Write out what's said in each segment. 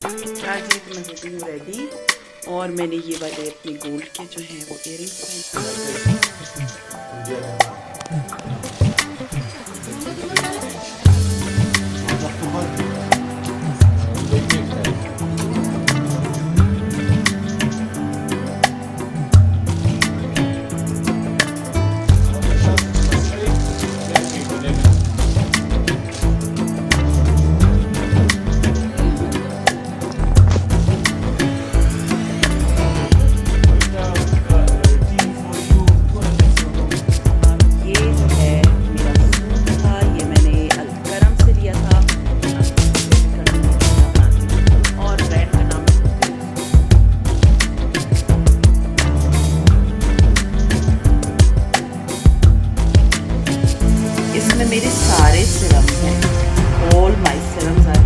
आज तो मैं होती हूँ रेडी और मैंने ये वाले अपने गोल्ड के जो हैं वो इयरिंग्स इसमें मेरे सारे सिरम्स हैं। ऑल माय सिरम्स आर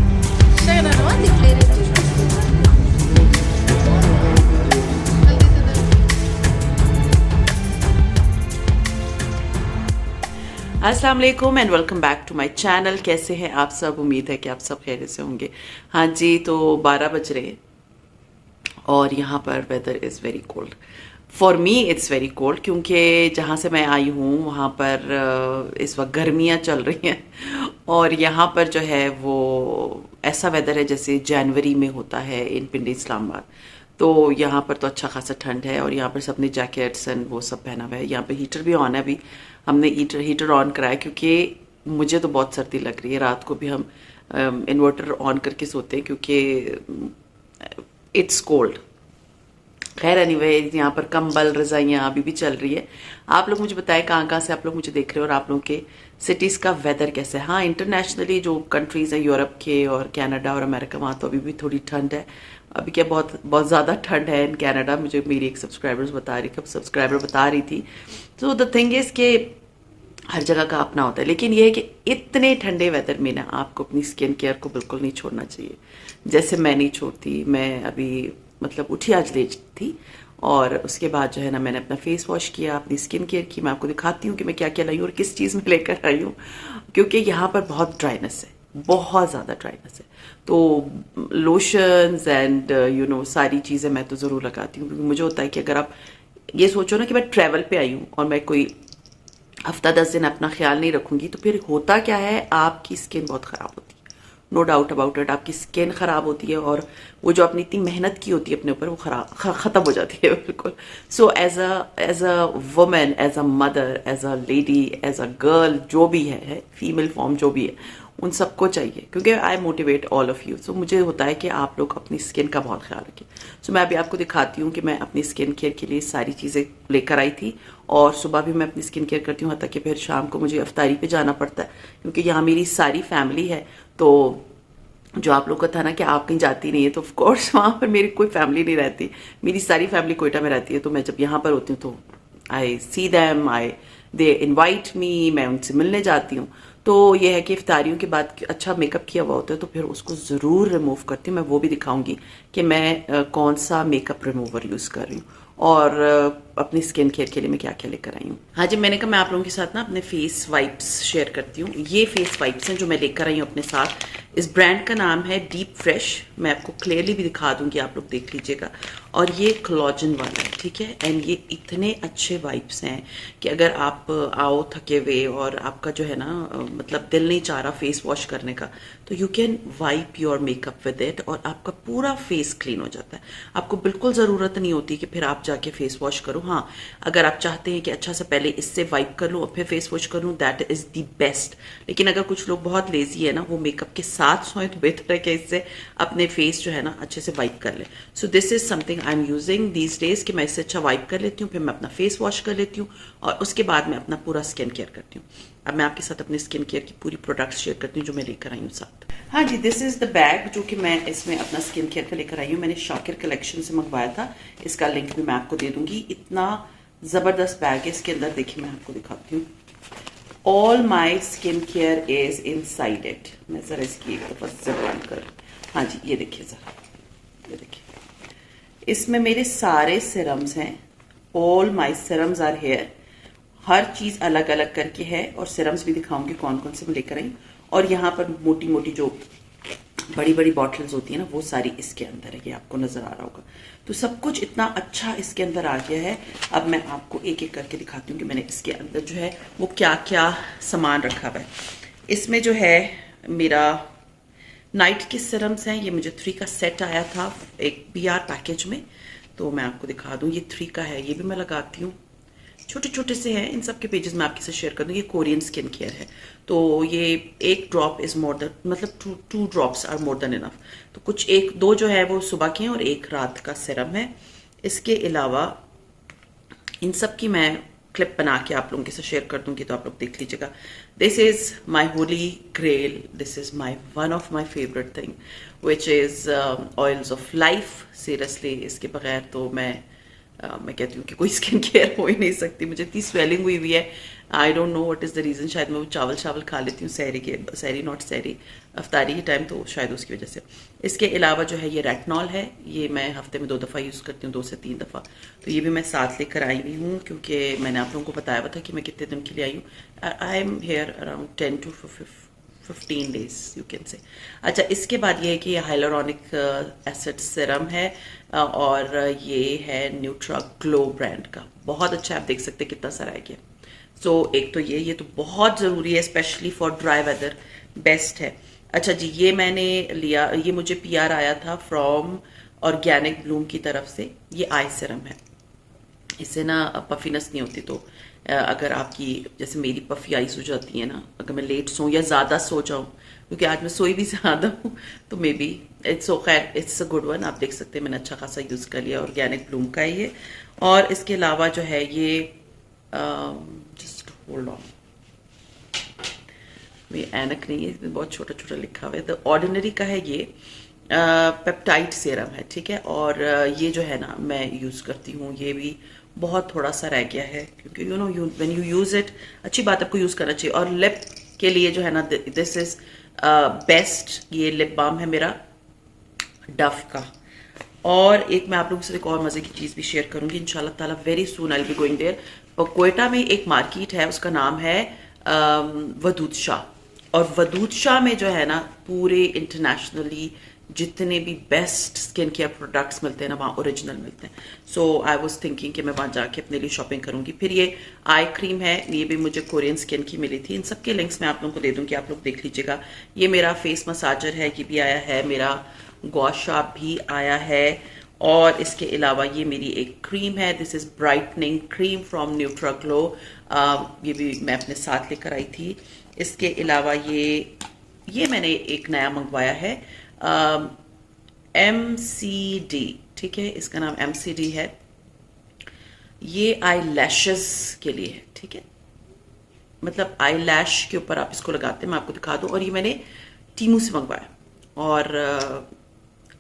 अस्सलाम वालेकुम and welcome back to my channel. कैसे हैं आप सब? उम्मीद है कि आप सब खैरियत से होंगे। हाँ जी, तो 12 बज रहे हैं और यहाँ पर weather is very cold. For me it's very cold क्योंकि जहाँ से मैं आई हूँ वहाँ पर इस वक्त गर्मियाँ चल रही हैं और यहाँ पर जो है वो ऐसा वेदर है जैसे जनवरी में होता है इन पिंडी इस्लामाबाद। तो यहाँ पर तो अच्छा खासा ठंड है और यहाँ पर सबने जैकेट्स एंड वो सब पहना हुआ है। यहाँ पे हीटर भी ऑन है। अभी हमने हीटर ऑन कराया क्योंकि मुझे तो बहुत सर्दी लग रही है। रात को भी हम इन्वर्टर ऑन करके सोते हैं क्योंकि इट्स कोल्ड। खैर एनीवे, यहाँ पर कंबल रज़ाइयाँ अभी भी चल रही है। आप लोग मुझे बताएं कहाँ से आप लोग मुझे देख रहे हो और आप लोगों के सिटीज़ का वेदर कैसा है। हाँ, इंटरनेशनली जो कंट्रीज़ हैं यूरोप के और कनाडा और अमेरिका, वहाँ तो अभी भी थोड़ी ठंड है। अभी क्या बहुत बहुत ज़्यादा ठंड है इन कनाडा। मुझे मेरी एक सब्सक्राइबर बता रही थी। तो द थिंग इज़ कि हर जगह का अपना होता है, लेकिन ये है कि इतने ठंडे वेदर में ना आपको अपनी स्किन केयर को बिल्कुल नहीं छोड़ना चाहिए। जैसे मैं नहीं छोड़ती। मैं अभी मतलब उठी आज लेट थी और उसके बाद जो है ना मैंने अपना फेस वॉश किया, अपनी स्किन केयर की। मैं आपको दिखाती हूँ कि मैं क्या क्या लाई हूँ और किस चीज़ में लेकर आई हूँ, क्योंकि यहाँ पर बहुत ड्राइनेस है, बहुत ज़्यादा ड्राइनेस है। तो लोशंस एंड सारी चीज़ें मैं तो ज़रूर लगाती हूँ, क्योंकि मुझे होता है कि अगर आप ये सोचो ना कि मैं ट्रैवल पे आई हूँ और मैं कोई हफ्ता 10 दिन अपना ख्याल नहीं रखूंगी तो फिर होता क्या है, आपकी स्किन बहुत ख़राब होती है। नो डाउट अबाउट इट, आपकी स्किन ख़राब होती है और वो जो आपने इतनी मेहनत की होती है अपने ऊपर वो ख़त्म हो जाती है बिल्कुल। So as a women, as a mother, as a lady, as a girl, जो भी है फीमेल फॉर्म जो भी है, उन सबको चाहिए, क्योंकि I motivate all of you. So मुझे होता है कि आप लोग अपनी स्किन का बहुत ख्याल रखें। सो मैं अभी आपको दिखाती हूँ कि मैं अपनी स्किन केयर के लिए सारी चीज़ें लेकर आई थी और सुबह भी मैं अपनी स्किन केयर करती हूँ, हत्ता कि फिर शाम को मुझे अफ्तारी पे जाना पड़ता है क्योंकि यहाँ मेरी सारी फैमिली है। तो जो आप लोग का था ना कि आप कहीं जाती नहीं है, तो ऑफकोर्स वहाँ पर मेरी कोई फैमिली नहीं रहती। मेरी सारी फैमिली कोयटा में रहती है। तो मैं जब यहाँ पर होती हूँ तो आई see them, they invite me, मैं उनसे मिलने जाती हूँ। तो ये है कि इफ्तारियों के बाद अच्छा मेकअप किया हुआ होता है तो फिर उसको ज़रूर रिमूव करती हूँ। मैं वो भी दिखाऊंगी कि मैं कौन सा मेकअप रिमूवर यूज़ कर रही हूँ और अपनी स्किन केयर के लिए मैं क्या क्या लेकर आई हूँ। हाँ जी, मैंने कहा मैं आप लोगों के साथ ना अपने फेस वाइप्स शेयर करती हूँ। ये फेस वाइप्स हैं जो मैं लेकर आई हूँ अपने साथ। इस ब्रांड का नाम है डीप फ्रेश। मैं आपको क्लियरली भी दिखा दूंगी, आप लोग देख लीजिएगा। और ये कोलाजन वाला है, ठीक है। एंड ये इतने अच्छे वाइप्स हैं कि अगर आप आओ थके हुए और आपका जो है ना मतलब दिल नहीं चाह रहा फेस वॉश करने का, तो you can wipe your makeup with it और आपका पूरा फेस क्लीन हो जाता है। आपको बिल्कुल ज़रूरत नहीं होती कि फिर आप जाके फेस वॉश करो। हाँ, अगर आप चाहते हैं कि अच्छा से पहले इससे वाइप कर लूँ और फिर फेस वॉश कर लूँ, दैट इज़ द बेस्ट। लेकिन अगर कुछ लोग बहुत लेजी है ना, वो मेकअप के साथ सोएं तो बेहतर है कि इससे अपने फेस जो है ना अच्छे से वाइप कर ले। So this is something I am using these days कि मैं इससे अच्छा वाइप कर लेती हूँ, फिर मैं अपना फेस वॉश कर लेती हूँ और उसके बाद मैं अपना पूरा स्किन केयर करती हूँ। अब मैं आपके साथ अपनी स्किन केयर की पूरी प्रोडक्ट्स शेयर करती हूँ जो मैं लेकर आई हूँ साथ। हाँ जी, दिस इज द बैग जो कि मैं इसमें अपना स्किन केयर का लेकर आई हूँ। मैंने शाकिर कलेक्शन से मंगवाया था, इसका लिंक भी मैं आपको दे दूंगी। इतना ज़बरदस्त बैग है। इसके अंदर देखिए, मैं आपको दिखाती हूँ। All my skin care is inside it. मैं ज़रा इसकी एक दफ़ा ज़बान कर, हाँ जी ये देखिए ज़रा, ये देखिए, इसमें मेरे सारे सिरम्स हैं। All my serums are here. हर चीज़ अलग अलग करके है और सिरम्स भी दिखाऊंगी कौन कौन से मैं लेकर आई। और यहाँ पर मोटी मोटी जो बड़ी बड़ी बॉटल्स होती है ना, वो सारी इसके अंदर है, ये आपको नज़र आ रहा होगा। तो सब कुछ इतना अच्छा इसके अंदर आ गया है। अब मैं आपको एक एक करके दिखाती हूँ कि मैंने इसके अंदर जो है वो क्या क्या सामान रखा हुआ है। इसमें जो है मेरा नाइट के सिरम्स हैं, ये मुझे 3 का सेट आया था एक PR पैकेज में, तो मैं आपको दिखा दूँ। ये 3 का है, ये भी मैं लगाती हूँ, छोटे छोटे से हैं। इन सब के पेजेस मैं आपके साथ शेयर कर दूँ। ये कोरियन स्किन केयर है, तो ये 1 ड्रॉप इज़ मोर देन, मतलब 2 drops are more than enough. तो कुछ 1-2 जो है वो सुबह के हैं और 1 रात का सिरम है। इसके अलावा इन सब की मैं क्लिप बना के आप लोगों के साथ शेयर कर दूंगी, तो आप लोग देख लीजिएगा। This is my holy grail, this is my one of my favourite thing which is oils of life. Seriously इसके बगैर तो मैं कहती हूँ कि कोई स्किन केयर हो ही नहीं सकती। मुझे इतनी स्वेलिंग हुई हुई है, I don't know what is the reason. शायद मैं वो चावल खा लेती हूँ सहरी अफ्तारी के टाइम, तो शायद उसकी वजह से। इसके अलावा जो है ये रेटनॉल है, ये मैं हफ्ते में 2 दफ़ा यूज़ करती हूँ, 2 से 3 दफ़ा। तो ये भी मैं साथ लेकर आई हुई हूँ, क्योंकि मैंने आप लोगों को बताया हुआ था कि मैं कितने दिन के लिए आई हूँ। I am here around 10 to 15 days you can say. अच्छा, इसके बाद ये है कि ये हाइलोरॉनिक एसिड सिरम है, और ये है न्यूट्रा ग्लो ब्रांड का, बहुत अच्छा है। आप देख सकते हैं कितना सारा है ये। सो एक तो ये तो बहुत ज़रूरी है, specially for dry weather, best है। अच्छा जी, ये मैंने लिया, ये मुझे PR आया था फ्रॉम ऑर्गेनिक ब्लूम की तरफ से। ये आई सिरम है, इससे ना पफीनेस नहीं होती। तो अगर आपकी जैसे मेरी पफी आइज हो जाती है ना, अगर मैं लेट सोऊं या ज़्यादा सो जाऊं, क्योंकि आज मैं सोई भी ज़्यादा हूँ, तो may be it's a good one. आप देख सकते हैं मैंने अच्छा खासा यूज़ कर लिया, ऑर्गेनिक ब्लूम का है ये। और इसके अलावा जो है ये जस्ट होल्ड ऑन, ये ऐनक नहीं है, इसमें बहुत छोटा छोटा लिखा हुआ है। द ऑर्डिनरी का है ये, पेप्टाइड सीरम है, ठीक है। और ये जो है ना मैं यूज़ करती हूँ, ये भी बहुत थोड़ा सा रह गया है, क्योंकि you know when you use it, अच्छी बात आपको यूज़ करना चाहिए। और लिप के लिए जो है ना, दिस इज बेस्ट, ये लिप बाम है मेरा डफ का। और एक मैं आप लोगों से एक और मज़े की चीज़ भी शेयर करूंगी इंशाल्लाह ताला, very soon I will be going there. और कोयटा में एक मार्केट है, उसका नाम है वदूद शाह। और वदूद शाह में जो है ना, पूरे इंटरनेशनली जितने भी बेस्ट स्किन केयर प्रोडक्ट्स मिलते हैं ना, वहाँ ओरिजिनल मिलते हैं। सो आई वाज थिंकिंग कि मैं वहाँ जाके अपने लिए शॉपिंग करूंगी। फिर ये आई क्रीम है, ये भी मुझे कोरियन स्किन की मिली थी। इन सब के लिंक्स मैं आप लोगों को दे दूंगी, आप लोग देख लीजिएगा। ये मेरा फेस मसाजर है, ये भी आया है। मेरा गौशा भी आया है। और इसके अलावा ये मेरी एक क्रीम है, this is brightening cream from Nutra glow, ये भी मैं अपने साथ लेकर आई थी। इसके अलावा ये मैंने एक नया मंगवाया है, MCD, ठीक है, इसका नाम MCD है। ये आई लैशेस के लिए है, ठीक है, मतलब आई लैश के ऊपर आप इसको लगाते हैं, मैं आपको दिखा दूं। और ये मैंने टीमू से मंगवाया। और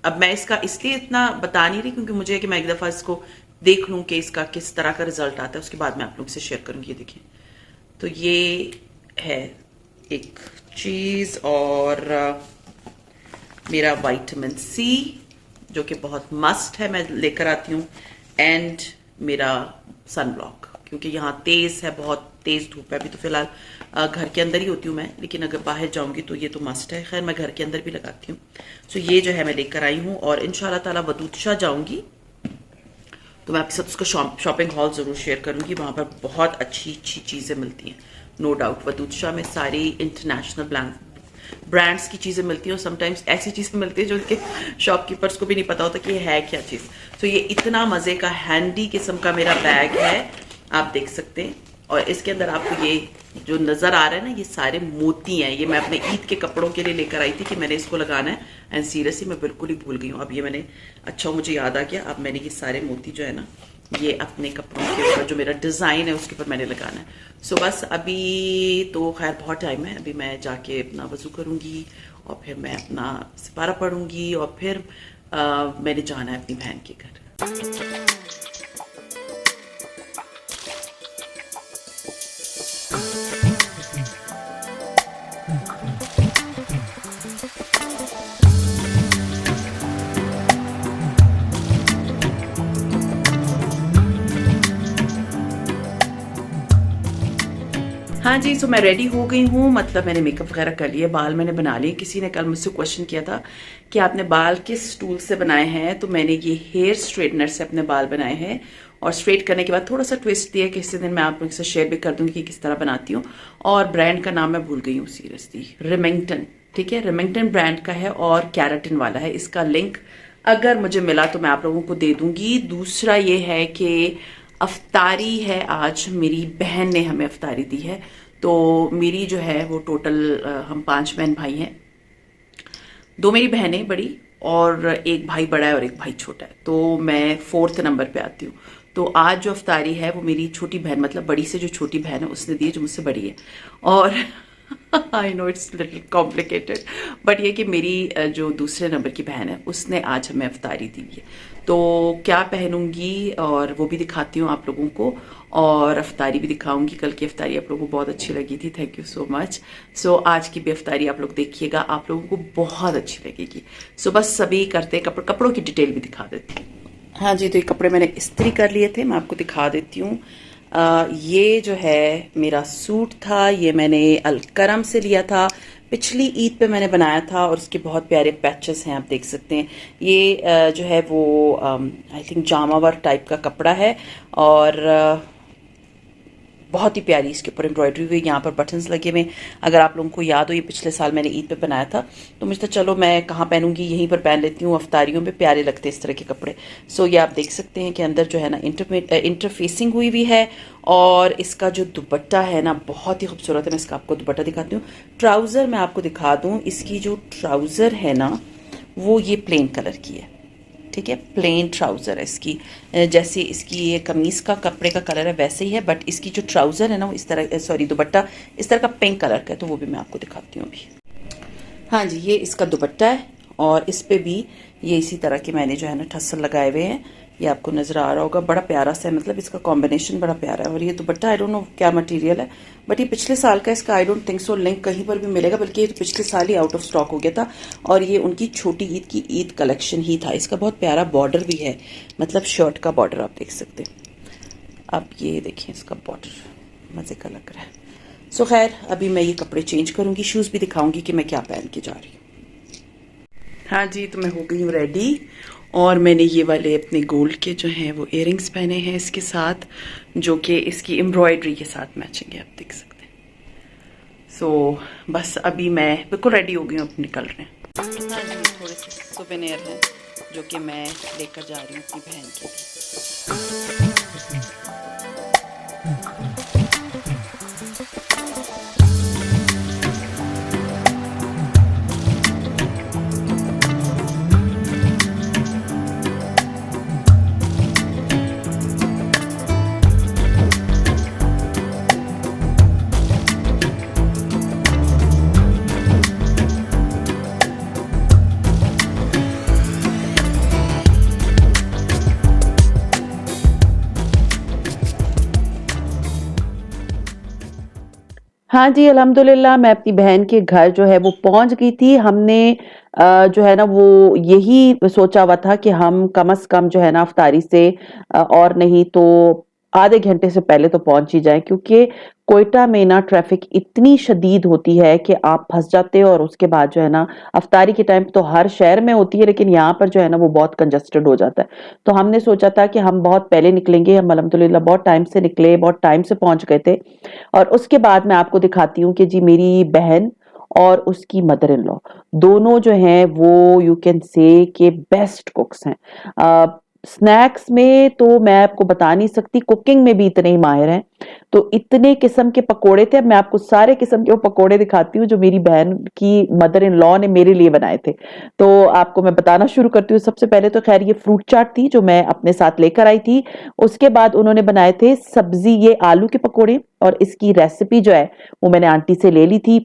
अब मैं इसका इसलिए इतना बता नहीं रही, क्योंकि मुझे कि मैं एक दफ़ा इसको देख लूँ कि इसका किस तरह का रिजल्ट आता है, उसके बाद मैं आप लोगों से शेयर करूँगी। ये देखिए, तो ये है एक चीज़। और मेरा विटामिन C जो कि बहुत मस्ट है, मैं लेकर आती हूँ। एंड मेरा सन ब्लॉक, क्योंकि यहाँ तेज़ है, बहुत तेज़ धूप है अभी। तो फिलहाल घर के अंदर ही होती हूँ मैं, लेकिन अगर बाहर जाऊँगी तो ये तो मस्ट है। खैर मैं घर के अंदर भी लगाती हूँ। सो ये जो है मैं लेकर आई हूँ। और इंशाल्लाह ताला वदूद शाह जाऊँगी तो मैं आपके साथ उसका शॉपिंग हॉल ज़रूर शेयर करूँगी। वहाँ पर बहुत अच्छी अच्छी चीज़ें मिलती हैं, नो डाउट। वदूद शाह में सारी इंटरनेशनल ब्रांड्स की चीज़ें मिलती हैं, और समटाइम्स ऐसी चीज़ें मिलती हैं जो उनके शॉपकीपर्स को भी नहीं पता होता कि ये है क्या चीज़। तो ये इतना मज़े का हैंडी किस्म का मेरा बैग है, आप देख सकते हैं। और इसके अंदर आपको ये जो नज़र आ रहा है ना, ये सारे मोती हैं। ये मैं अपने ईद के कपड़ों के लिए लेकर आई थी कि मैंने इसको लगाना है, एंड सीरियसली मैं बिल्कुल ही भूल गई हूँ। अब ये मैंने, अच्छा मुझे याद आ गया, अब मैंने ये सारे मोती जो है ना, ये अपने कपड़ों के ऊपर जो मेरा डिज़ाइन है उसके ऊपर मैंने लगाना है। सो बस अभी तो खैर बहुत टाइम है, अभी मैं जाके अपना वज़ू करूँगी और फिर मैं अपना सिपारा पढ़ूँगी, और फिर मैंने जाना है अपनी बहन के घर। हाँ हाँ जी, सो मैं रेडी हो गई हूँ, मतलब मैंने मेकअप वगैरह कर लिया, बाल मैंने बना लिए। किसी ने कल मुझसे क्वेश्चन किया था कि आपने बाल किस टूल से बनाए हैं, तो मैंने ये हेयर स्ट्रेटनर से अपने बाल बनाए हैं। और स्ट्रेट करने के बाद थोड़ा सा ट्विस्ट दिया, किसी दिन मैं आप लोगों से शेयर भी कर दूंगी कि किस तरह बनाती हूँ। और ब्रांड का नाम मैं भूल गई हूँ सीरियसली, रिमिंगटन, ठीक है, रिमिंगटन ब्रांड का है और कैराटिन वाला है। इसका लिंक अगर मुझे मिला तो मैं आप लोगों को दे दूंगी। दूसरा ये है कि अफ्तारी है आज, मेरी बहन ने हमें अफ्तारी दी है। तो मेरी जो है वो टोटल हम 5 बहन भाई हैं। 2 मेरी बहनें बड़ी और एक भाई बड़ा है और एक भाई छोटा है, तो मैं 4th नंबर पे आती हूँ। तो आज जो अफ्तारी है वो मेरी छोटी बहन, मतलब बड़ी से जो छोटी बहन है उसने दी है, जो मुझसे बड़ी है। और I know it's little complicated, but ये कि मेरी जो दूसरे नंबर की बहन है उसने आज हमें अफ्तारी दी है। तो क्या पहनूंगी और वो भी दिखाती हूँ आप लोगों को, और अफ्तारी भी दिखाऊंगी। कल की अफ्तारी आप लोगों को बहुत अच्छी लगी थी, थैंक यू सो मच। सो आज की भी अफ्तारी आप लोग देखिएगा, आप लोगों को बहुत अच्छी लगेगी। सो बस सभी करते हैं, कपड़ों की डिटेल भी दिखा देती हूँ। हाँ जी, तो ये कपड़े मैंने इस्त्री कर लिए थे, मैं आपको दिखा देती हूँ। ये जो है मेरा सूट था, ये मैंने अलकरम से लिया था, पिछली ईद पे मैंने बनाया था और उसके बहुत प्यारे पैचेस हैं, आप देख सकते हैं। ये जो है वो आई थिंक जामावर टाइप का कपड़ा है और बहुत ही प्यारी इसके ऊपर एम्ब्रॉयडरी हुई, यहाँ पर बटन्स लगे हुए। अगर आप लोगों को याद हो, ये पिछले साल मैंने ईद पे बनाया था, तो मुझे तो चलो मैं कहाँ पहनूंगी, यहीं पर पहन लेती हूँ। अफ्तारियों में प्यारे लगते हैं इस तरह के कपड़े। सो ये आप देख सकते हैं कि अंदर जो है ना इंटरफेसिंग हुई हुई है, और इसका जो दुपट्टा है ना बहुत ही खूबसूरत है। मैं इसका आपको दुपट्टा दिखाती हूँ। ट्राउज़र मैं आपको दिखा दूँ, इसकी जो ट्राउज़र है ना वो ये प्लेन कलर की है, ठीक है, प्लेन ट्राउज़र है इसकी। जैसे इसकी ये कमीज़ का कपड़े का कलर है वैसे ही है, बट इसकी जो ट्राउज़र है ना वो इस तरह, सॉरी दुपट्टा इस तरह का पिंक कलर का है, तो वो भी मैं आपको दिखाती हूँ अभी। हाँ जी, ये इसका दुपट्टा है और इस पे भी ये इसी तरह के मैंने जो है ना ठस्सर लगाए हुए हैं, ये आपको नज़र आ रहा होगा। बड़ा प्यारा सा है, मतलब इसका कॉम्बिनेशन बड़ा प्यारा है। और ये दुपट्टा आई डोंट नो क्या मटेरियल है, बट ये पिछले साल का, इसका I don't think so link कहीं पर भी मिलेगा, बल्कि ये तो पिछले साल ही आउट ऑफ स्टॉक हो गया था। और ये उनकी छोटी ईद की ईद कलेक्शन ही था। इसका बहुत प्यारा बॉर्डर भी है, मतलब शर्ट का बॉर्डर आप देख सकते हैं। अब ये देखिए इसका बॉर्डर मज़े का लग रहा है। सो खैर अभी मैं ये कपड़े चेंज करूँगी, शूज़ भी दिखाऊँगी कि मैं क्या पहन के जा रही हूँ। हाँ जी, तो मैं हो गई हूँ रेडी, और मैंने ये वाले अपने गोल्ड के जो हैं वो इयररिंग्स पहने हैं इसके साथ, जो कि इसकी एम्ब्रॉयडरी के साथ मैचिंग है, आप देख सकते हैं। सो बस अभी मैं बिल्कुल रेडी हो गई हूँ, अब निकल रहे हैं। हाँ जी, थोड़े से सुवेनियर हैं जो कि मैं लेकर जा रही हूँ अपनी बहन के लिए। हाँ जी, अल्हम्दुलिल्लाह मैं अपनी बहन के घर जो है वो पहुँच गई थी। हमने जो है ना वो यही सोचा हुआ था कि हम कम से कम जो है ना अफ्तारी से और नहीं तो आधे घंटे से पहले तो पहुँच ही जाएँ, क्योंकि क्वेटा में ना ट्रैफिक इतनी शदीद होती है कि आप फँस जाते हो। और उसके बाद जो है ना अफ्तारी के टाइम तो हर शहर में होती है, लेकिन यहाँ पर जो है ना वो बहुत कंजस्टेड हो जाता है। तो हमने सोचा था कि हम बहुत पहले निकलेंगे, हम अल्हम्दुलिल्लाह बहुत टाइम से निकले, बहुत टाइम से पहुँच गए थे। और उसके बाद मैं आपको दिखाती हूँ कि जी मेरी बहन और उसकी मदर इन लॉ दोनों जो हैं वो यू कैन से के बेस्ट कुक्स हैं। स्नैक्स में तो मैं आपको बता नहीं सकती, कुकिंग में भी इतने ही माहिर हैं। तो इतने किस्म के पकोड़े थे, अब मैं आपको सारे किस्म के वो पकोड़े दिखाती हूँ जो मेरी बहन की मदर इन लॉ ने मेरे लिए बनाए थे। तो आपको मैं बताना शुरू करती हूँ। सबसे पहले तो खैर ये फ्रूट चाट थी जो मैं अपने साथ लेकर आई थी। उसके बाद उन्होंने बनाए थे सब्जी, ये आलू के पकोड़े, और इसकी रेसिपी जो है वो मैंने आंटी से ले ली थी।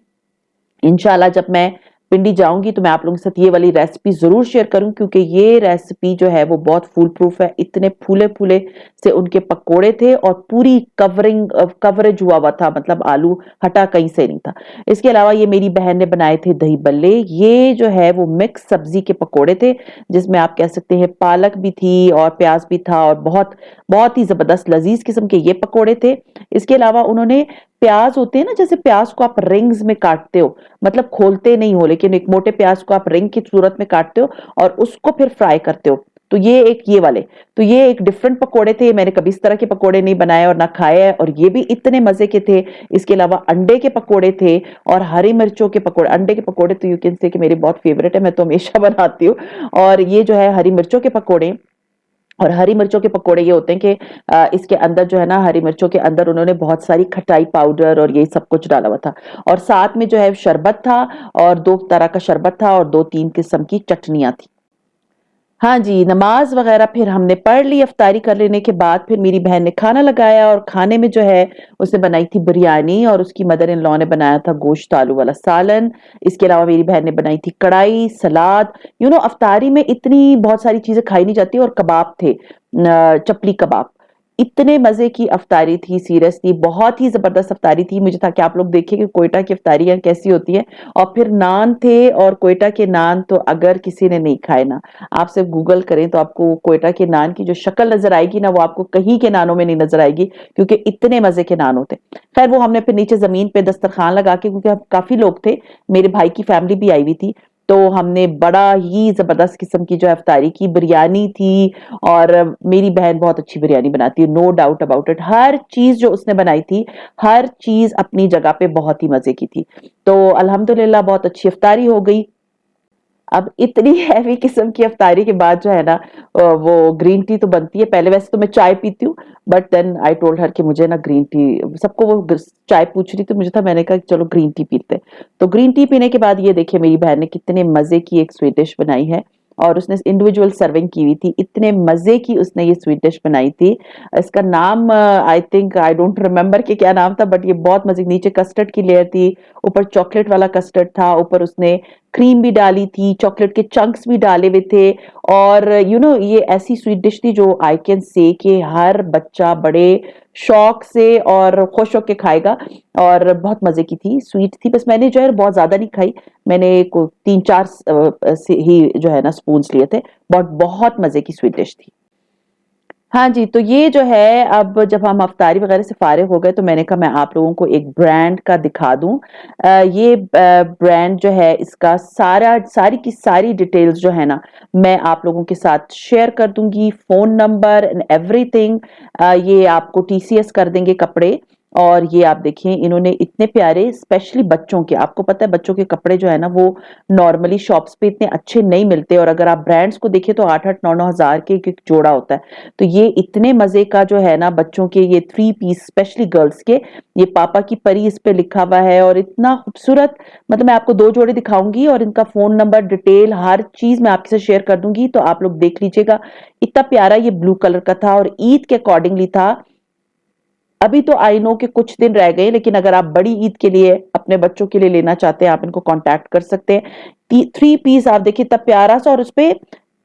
इंशाल्लाह जब मैं पिंडी जाऊंगी तो मैं आप लोगों के साथ ये वाली रेसिपी जरूर शेयर करूं, क्योंकि ये रेसिपी जो है वो बहुत फूल प्रूफ है। इतने फूले फूले से उनके पकोड़े थे और पूरी कवरेज हुआ हुआ था, मतलब आलू हटा कहीं से नहीं था। इसके अलावा ये मेरी बहन ने बनाए थे दही बल्ले, ये जो है वो मिक्स सब्जी के पकोड़े थे, जिसमें आप कह सकते हैं पालक भी थी और प्याज भी था, और बहुत बहुत ही जबरदस्त लजीज किस्म के ये पकोड़े थे। इसके अलावा उन्होंने प्याज होते हैं ना, जैसे प्याज को आप रिंग्स में काटते हो, मतलब खोलते नहीं हो, लेकिन एक मोटे प्याज को आप रिंग की सूरत में काटते हो और उसको फिर फ्राई करते हो। तो ये एक ये वाले, तो ये एक डिफरेंट पकोड़े थे, मैंने कभी इस तरह के पकोड़े नहीं बनाए और ना खाए हैं, और ये भी इतने मजे के थे। इसके अलावा अंडे के पकोड़े थे और हरी मिर्चों के पकोड़े। अंडे के पकोड़े तो यू कैन से कि मेरे बहुत फेवरेट है, मैं तो हमेशा बनाती हूँ। और ये जो है हरी मिर्चों के पकोड़े, और हरी मिर्चों के पकोड़े ये होते हैं कि इसके अंदर जो है ना, हरी मिर्चों के अंदर उन्होंने बहुत सारी खटाई पाउडर और ये सब कुछ डाला हुआ था, और साथ में जो है शरबत था, और 2 तरह का शरबत था और 2-3 किस्म की चटनियाँ थी। हाँ जी, नमाज़ वग़ैरह फिर हमने पढ़ ली, इफ्तारी कर लेने के बाद फिर मेरी बहन ने खाना लगाया, और खाने में जो है उसने बनाई थी बिरयानी, और उसकी मदर इन लॉ ने बनाया था गोश्त आलू वाला सालन। इसके अलावा मेरी बहन ने बनाई थी कढ़ाई, सलाद। इफ्तारी में इतनी बहुत सारी चीज़ें खाई नहीं जाती, और कबाब थे, चपली कबाब। इतने मज़े की इफ्तारी थी, सीरियसली बहुत ही ज़बरदस्त इफ्तारी थी। मुझे था कि आप लोग देखें कि कोयटा की इफ्तारियाँ कैसी होती हैं। और फिर नान थे, और कोयटा के नान तो अगर किसी ने नहीं खाए ना, आप सिर्फ गूगल करें तो आपको कोयटा के नान की जो शक्ल नजर आएगी ना, वो आपको कहीं के नानों में नहीं नजर आएगी, क्योंकि इतने मजे के नान होते। खैर, वो हमने फिर नीचे जमीन पे दस्तरखान लगा के, क्योंकि हम काफी लोग थे, मेरे भाई की फैमिली भी आई हुई थी, तो हमने बड़ा ही जबरदस्त किस्म की जो इफ्तारी की, बिरयानी थी। और मेरी बहन बहुत अच्छी बिरयानी बनाती है, नो डाउट अबाउट इट। हर चीज जो उसने बनाई थी, हर चीज अपनी जगह पे बहुत ही मजे की थी। तो अल्हम्दुलिल्लाह बहुत अच्छी इफ्तारी हो गई। अब इतनी हैवी किस्म की इफ्तारी के बाद जो है ना, वो ग्रीन टी तो बनती है। पहले वैसे तो मैं चाय पीती हूँ, but then I told her कि मुझे ना ग्रीन टी, सबको वो चाय पूछ रही थी, मुझे था, मैंने कहा कि चलो ग्रीन टी पीते हैं। तो ग्रीन टी पीने के बाद ये देखिए मेरी बहन ने कितने मजे की एक स्वीट डिश बनाई है, और उसने इंडिविजुअल सर्विंग की हुई थी। इतने मजे की उसने ये स्वीट डिश बनाई थी। इसका नाम I think I don't remember कि क्या नाम था, बट ये बहुत मजे। नीचे कस्टर्ड की लेयर थी, ऊपर चॉकलेट वाला कस्टर्ड था, ऊपर उसने क्रीम भी डाली थी, चॉकलेट के चंक्स भी डाले हुए थे। और ये ऐसी स्वीट डिश थी जो आई कैन से कि हर बच्चा बड़े शौक से और खुश होके खाएगा, और बहुत मजे की थी, स्वीट थी। बस मैंने जो है बहुत ज्यादा नहीं खाई, मैंने को 3-4 से ही जो है ना स्पून लिए थे, बट बहुत मजे की स्वीट डिश थी। हाँ जी, तो ये जो है, अब जब हम अफ्तारी वगैरह से फारिग हो गए, तो मैंने कहा मैं आप लोगों को एक ब्रांड का दिखा दूं। ये ब्रांड जो है, इसका सारी की सारी डिटेल्स जो है ना, मैं आप लोगों के साथ शेयर कर दूंगी, फोन नंबर एंड एवरीथिंग। ये आपको टीसीएस कर देंगे कपड़े। और ये आप देखिए, इन्होंने इतने प्यारे, स्पेशली बच्चों के, आपको पता है बच्चों के कपड़े जो है ना, वो नॉर्मली शॉप्स पे इतने अच्छे नहीं मिलते, और अगर आप ब्रांड्स को देखिए तो 8-8 9-9 हज़ार के एक जोड़ा होता है। तो ये इतने मजे का जो है ना, बच्चों के ये 3 पीस, स्पेशली गर्ल्स के, ये पापा की परी इस पे लिखा हुआ है, और इतना खूबसूरत। मतलब मैं आपको 2 जोड़े दिखाऊंगी, और इनका फोन नंबर, डिटेल, हर चीज मैं आपके साथ शेयर कर दूंगी, तो आप लोग देख लीजिएगा। इतना प्यारा ये ब्लू कलर का था, और ईद के अकॉर्डिंगली था। अभी तो आई नो कि कुछ दिन रह गए, लेकिन अगर आप बड़ी ईद के लिए अपने बच्चों के लिए लेना चाहते हैं, आप इनको कांटेक्ट कर सकते हैं। 3 पीस आप देखिए, इतना प्यारा सा, और उसपे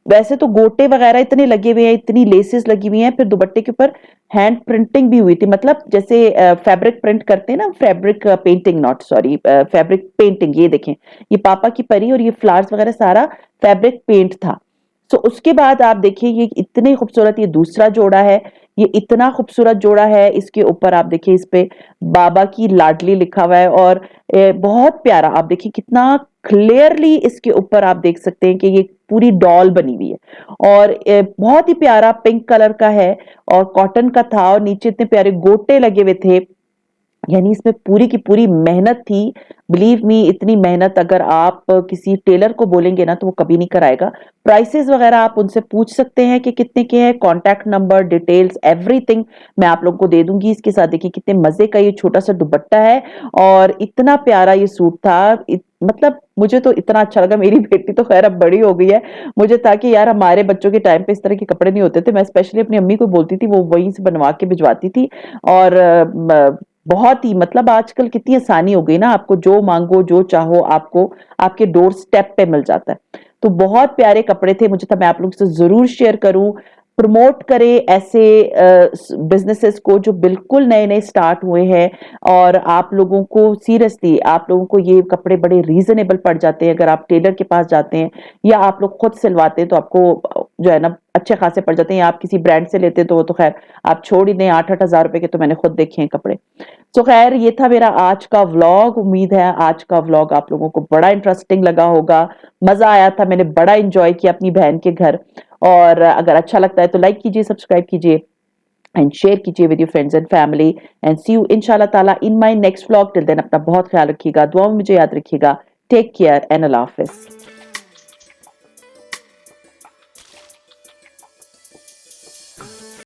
वैसे तो गोटे वगैरह इतने लगे हुए हैं, इतनी लेसेस लगी हुई हैं, फिर दुपट्टे के ऊपर हैंड प्रिंटिंग भी हुई थी, मतलब जैसे फैब्रिक प्रिंट करते हैं ना, fabric painting, not sorry, fabric painting. ये देखें, ये पापा की परी और ये फ्लावर्स वगैरह सारा फैब्रिक पेंट था। तो उसके बाद आप देखिए, ये इतने खूबसूरत, ये दूसरा जोड़ा है, ये इतना खूबसूरत जोड़ा है। इसके ऊपर आप देखिए, इस पे बाबा की लाडली लिखा हुआ है, और बहुत प्यारा, आप देखिए कितना क्लियरली इसके ऊपर आप देख सकते हैं कि ये पूरी डॉल बनी हुई है, और बहुत ही प्यारा पिंक कलर का है, और कॉटन का था, और नीचे इतने प्यारे गोटे लगे हुए थे। यानी इसमें पूरी की पूरी मेहनत थी। बिलीव मी, इतनी मेहनत अगर आप किसी टेलर को बोलेंगे ना, तो वो कभी नहीं कराएगा। प्राइसेस वगैरह आप उनसे पूछ सकते हैं कि कितने के हैं, कॉन्टैक्ट नंबर, डिटेल्स, एवरीथिंग मैं आप लोगों को दे दूंगी। इसके साथ देखिए कितने मजे का ये छोटा सा दुपट्टा है, और इतना प्यारा ये सूट था। मतलब मुझे तो इतना अच्छा लगा। मेरी बेटी तो खैर अब बड़ी हो गई है, मुझे था कि यार हमारे बच्चों के टाइम पे इस तरह के कपड़े नहीं होते थे। मैं स्पेशली अपनी अम्मी को बोलती थी, वो वहीं से बनवा के भिजवाती थी। और बहुत ही, मतलब आजकल कितनी आसानी हो गई ना, आपको जो मांगो, जो चाहो, आपको आपके डोर स्टेप पे मिल जाता है। तो बहुत प्यारे कपड़े थे, मुझे था मैं आप लोगों से जरूर शेयर करूं, प्रमोट करें ऐसे बिजनेसेस को जो बिल्कुल नए नए स्टार्ट हुए हैं। और आप लोगों को सीरियसली, आप लोगों को ये कपड़े बड़े रीजनेबल पड़ जाते हैं। अगर आप टेलर के पास जाते हैं या आप लोग खुद सिलवाते हैं, तो आपको जो है ना अच्छे खासे पड़ जाते हैं। या आप किसी ब्रांड से लेते हैं तो वो तो खैर आप छोड़ ही दें, 8-8 हज़ार रुपए के तो मैंने खुद देखे हैं कपड़े। तो खैर ये था मेरा आज का व्लॉग। उम्मीद है आज का व्लॉग आप लोगों को बड़ा इंटरेस्टिंग लगा होगा, मजा आया था, मैंने बड़ा एंजॉय किया अपनी बहन के घर। और अगर अच्छा लगता है तो लाइक कीजिए, सब्सक्राइब कीजिए एंड शेयर कीजिए with your friends and family. And see you इंशाल्लाह ताला in my next vlog. Till then अपना बहुत ख्याल रखिएगा, दुआ में मुझे याद रखिएगा। टेक केयर एंड अल्लाह हाफिज।